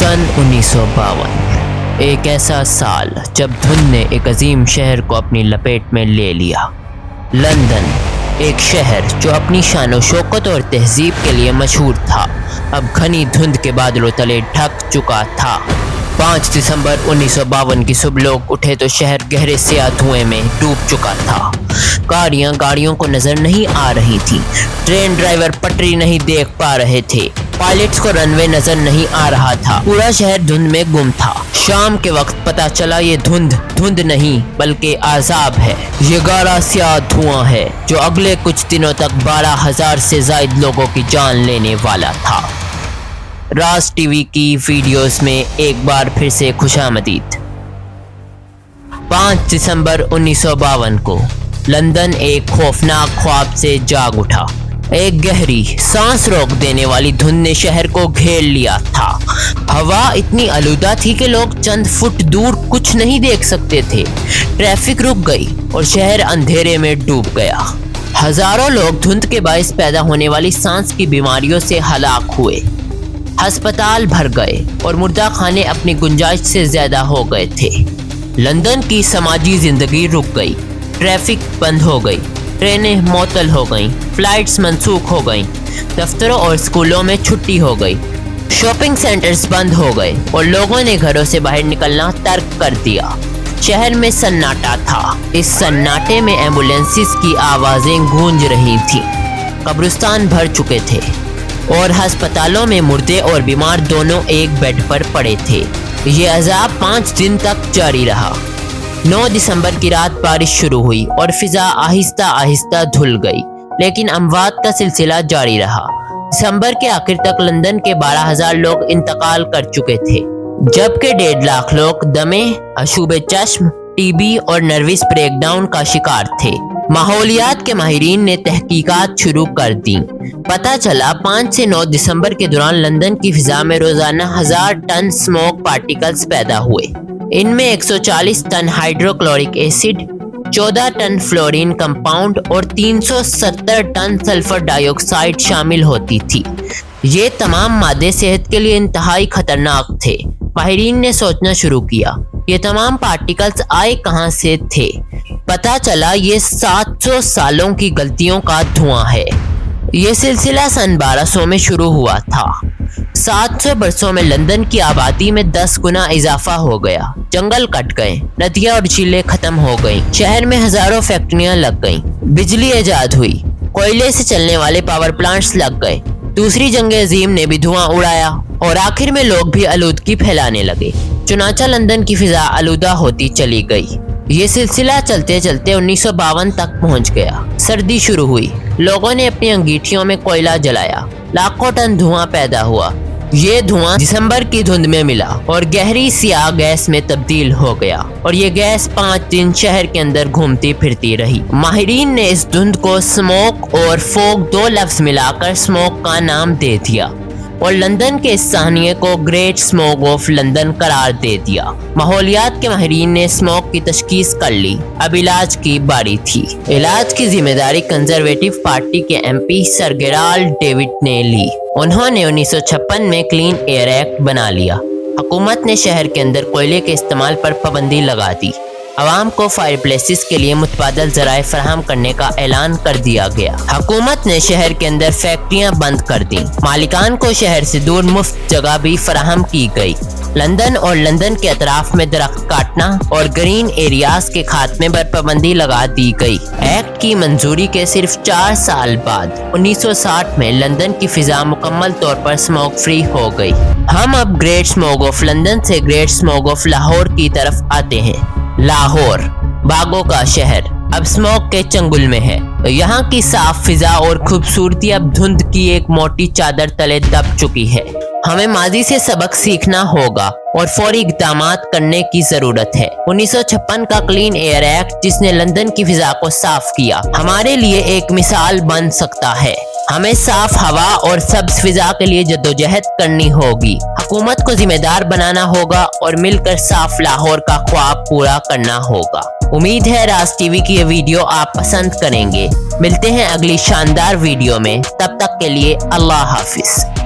सन 1952 एक ऐसा साल जब धुंध ने एक अजीम शहर को अपनी लपेट में ले लिया। लंदन, एक शहर जो अपनी शान शौकत और तहजीब के लिए मशहूर था, अब घनी धुंध के बादलों तले ढक चुका था। 5 दिसंबर 1952 की सुबह लोग उठे तो शहर गहरे स्याह धुएं में डूब चुका था। गाड़ियों को नजर नहीं आ रही थी, ट्रेन ड्राइवर पटरी नहीं देख पा रहे थे, पायलट्स को रनवे नजर नहीं आ रहा था, पूरा शहर धुंध में गुम था। शाम के वक्त पता चला ये धुंध नहीं बल्कि आज़ाब है। ये गाढ़ा स्याह धुआं है जो अगले कुछ दिनों तक 12,000 से ज्यादा लोगों की जान लेने वाला था। राज टीवी की वीडियोस में एक बार फिर से खुशामदीद। 5 दिसंबर 1952 को लंदन एक खौफनाक ख्वाब से जाग उठा। एक गहरी सांस रोक देने वाली धुंध ने शहर को घेर लिया था। हवा इतनी आलूदा थी कि लोग चंद फुट दूर कुछ नहीं देख सकते थे। ट्रैफिक रुक गई और शहर अंधेरे में डूब गया। हजारों लोग धुंध के बायस पैदा होने वाली सांस की बीमारियों से हलाक हुए। अस्पताल भर गए और मुर्दा खाने अपनी गुंजाइश से ज्यादा हो गए थे। लंदन की समाजी जिंदगी रुक गई, ट्रैफिक बंद हो गई, ट्रेनें मअतल हो गईं, फ्लाइट्स मंसूख हो गईं, दफ्तरों और स्कूलों में छुट्टी हो गई, शॉपिंग सेंटर्स बंद हो गए और लोगों ने घरों से बाहर निकलना तर्क कर दिया। शहर में सन्नाटा था। इस सन्नाटे में एम्बुलेंसेस की आवाजें गूंज रही थीं, कब्रिस्तान भर चुके थे और अस्पतालों में मुर्दे और बीमार दोनों एक बेड पर पड़े थे। ये अजाब 5 दिन तक जारी रहा। 9 दिसंबर की रात बारिश शुरू हुई और फिजा आहिस्ता आहिस्ता धुल गई, लेकिन अमवात का सिलसिला जारी रहा। दिसंबर के आखिर तक लंदन के 12,000 लोग इंतकाल कर चुके थे, जबकि 1.5 लाख लोग दमे, अशूबे चश्म, टीबी और नर्वस ब्रेकडाउन का शिकार थे। माहौलियात के माहिरीन ने तहकीकात शुरू कर दी। पता चला 5 से 9 दिसंबर के दौरान लंदन की फिजा में रोजाना 1000 टन स्मोक पार्टिकल्स पैदा हुए। इनमें 140 ton hydrochloric acid, 14 ton fluorine compound और 370 टन सल्फर डाइऑक्साइड शामिल होती थी। ये तमाम मादे सेहत के लिए इंतहाई खतरनाक थे। माहिरीन ने सोचना शुरू किया, ये तमाम पार्टिकल्स आए कहां से थे। पता चला ये 700 सालों की गलतियों का धुआं है। ये सिलसिला सन 1200 में शुरू हुआ था। 700 बरसों में लंदन की आबादी में 10 गुना इजाफा हो गया। जंगल कट गए, नदियां और झीलें खत्म हो गईं, शहर में हजारों फैक्ट्रियां लग गईं, बिजली ईजाद हुई, कोयले से चलने वाले पावर प्लांट्स लग गए, दूसरी जंग अजीम ने भी धुआं उड़ाया और आखिर में लोग भी आलूदगी फैलाने लगे। चुनाचा लंदन की फिजा आलूदा होती चली गई। ये सिलसिला चलते चलते 1952 तक पहुंच गया। सर्दी शुरू हुई, लोगों ने अपनी अंगीठियों में कोयला जलाया, लाखों टन धुआं पैदा हुआ। ये धुआं दिसंबर की धुंध में मिला और गहरी स्याह गैस में तब्दील हो गया और ये गैस 5 दिन शहर के अंदर घूमती फिरती रही। माहिरीन ने इस धुंध को स्मोक और फोग 2 लफ्ज मिलाकर स्मोक का नाम दे दिया और लंदन के इस साहनिये को ग्रेट स्मोग ऑफ लंदन करार दे दिया। माहौलियात के माहिरीन ने स्मोक की तशखीस कर ली। अब इलाज की बारी थी। इलाज की जिम्मेदारी कंजर्वेटिव पार्टी के MP सर गेराल्ड डेविड ने ली। उन्होंने 1956 में क्लीन एयर एक्ट बना लिया। हुकूमत ने शहर के अंदर कोयले के इस्तेमाल पर पाबंदी लगा दी। आवाम को फायर प्लेसेस के लिए मुतबादल जराए फराहम करने का ऐलान कर दिया गया। हुकूमत ने शहर के अंदर फैक्ट्रियां बंद कर दी। मालिकान को शहर से दूर मुफ्त जगह भी फराहम की गई। लंदन और लंदन के अतराफ में दरख्त काटना और ग्रीन एरियाज के खात्मे पर पाबंदी लगा दी गई। एक्ट की मंजूरी के सिर्फ 4 साल बाद 1960 में लंदन की फिजा मुकम्मल तौर पर स्मोक फ्री हो गई। हम अब ग्रेट स्मोग ऑफ लंदन से ग्रेट स्मोग ऑफ लाहौर की तरफ आते हैं। लाहौर, बागों का शहर, अब स्मोक के चंगुल में है। यहाँ की साफ फिजा और खूबसूरती अब धुंध की एक मोटी चादर तले दब चुकी है। हमें माजी से सबक सीखना होगा और फौरी इक़दामात करने की जरूरत है। 1956 का क्लीन एयर एक्ट, जिसने लंदन की फिजा को साफ किया, हमारे लिए एक मिसाल बन सकता है। हमें साफ हवा और सब्ज फिजा के लिए जद्दोजहद करनी होगी। हुकूमत को जिम्मेदार बनाना होगा और मिलकर साफ लाहौर का ख्वाब पूरा करना होगा। उम्मीद है राज टीवी की ये वीडियो आप पसंद करेंगे। मिलते हैं अगली शानदार वीडियो में, तब तक के लिए अल्लाह हाफिज।